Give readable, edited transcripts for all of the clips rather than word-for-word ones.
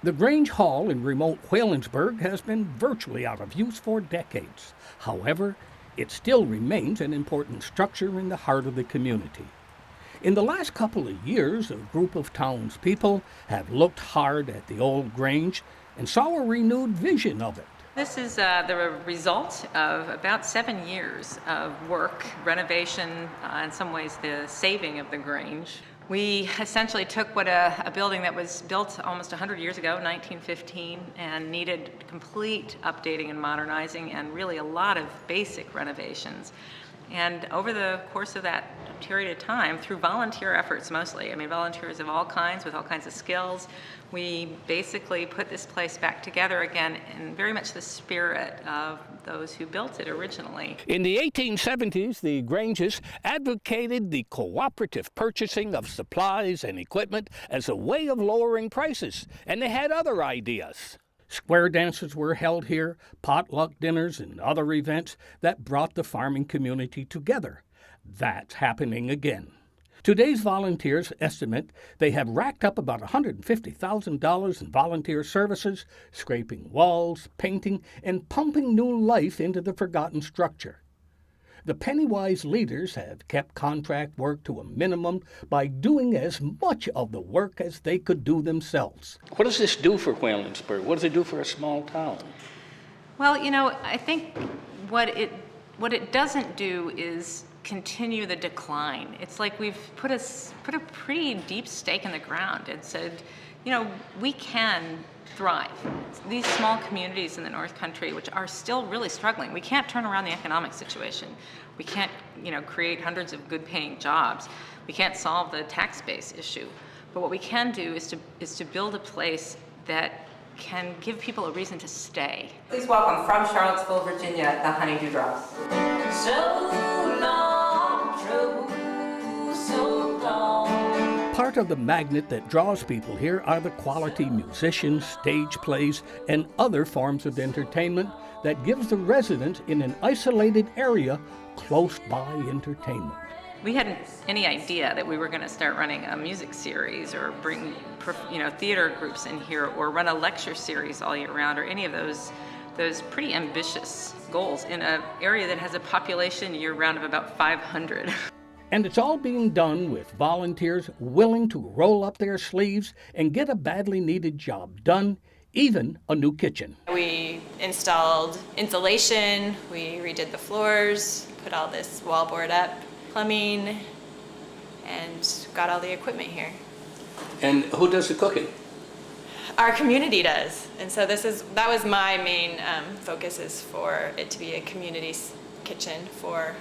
The Grange Hall in remote Whallonsburgh has been virtually out of use for decades. However, it still remains an important structure in the heart of the community. In the last couple of years, a group of townspeople have looked hard at the old Grange and saw a renewed vision of it. This is the result of about 7 years of work, renovation, in some ways the saving of the Grange. We essentially took what a building that was built almost 100 years ago, 1915, and needed complete updating and modernizing and really a lot of basic renovations. And over the course of that period of time, through volunteer efforts mostly, volunteers of all kinds with all kinds of skills, we basically put this place back together again in very much the spirit of those who built it originally. In the 1870s, the Granges advocated the cooperative purchasing of supplies and equipment as a way of lowering prices, and they had other ideas. Square dances were held here, potluck dinners, and other events that brought the farming community together. That's happening again. Today's volunteers estimate they have racked up about $150,000 in volunteer services, scraping walls, painting, and pumping new life into the forgotten structure. The Pennywise leaders have kept contract work to a minimum by doing as much of the work as they could do themselves. What does this do for Whallonsburgh? What does it do for a small town? Well, I think what it doesn't do is continue the decline. It's like we've put a pretty deep stake in the ground and said, we can thrive. These small communities in the North Country, which are still really struggling, we can't turn around the economic situation. We can't, create hundreds of good-paying jobs. We can't solve the tax base issue. But what we can do is to build a place that can give people a reason to stay. Please welcome from Charlottesville, Virginia, the Honeydew Drops. So long, true, so long. Part of the magnet that draws people here are the quality musicians, stage plays, and other forms of entertainment that gives the residents in an isolated area close by entertainment. We hadn't any idea that we were going to start running a music series or bring theater groups in here or run a lecture series all year round or any of those pretty ambitious goals in an area that has a population year round of about 500. And it's all being done with volunteers willing to roll up their sleeves and get a badly needed job done, even a new kitchen. We installed insulation, we redid the floors, put all this wallboard up, plumbing, and got all the equipment here. And who does the cooking? Our community does. And so that was my main focus, is for it to be a community kitchen for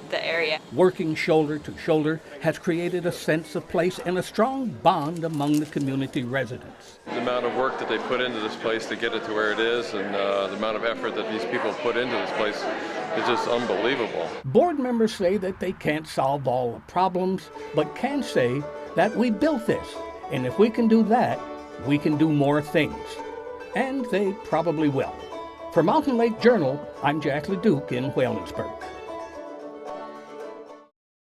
the area. Working shoulder to shoulder has created a sense of place and a strong bond among the community residents. The amount of work that they put into this place to get it to where it is, and the amount of effort that these people put into this place is just unbelievable. Board members say that they can't solve all the problems, but can say that we built this, and if we can do that, we can do more things. And they probably will. For Mountain Lake Journal, I'm Jack LaDuke in Whallonsburgh.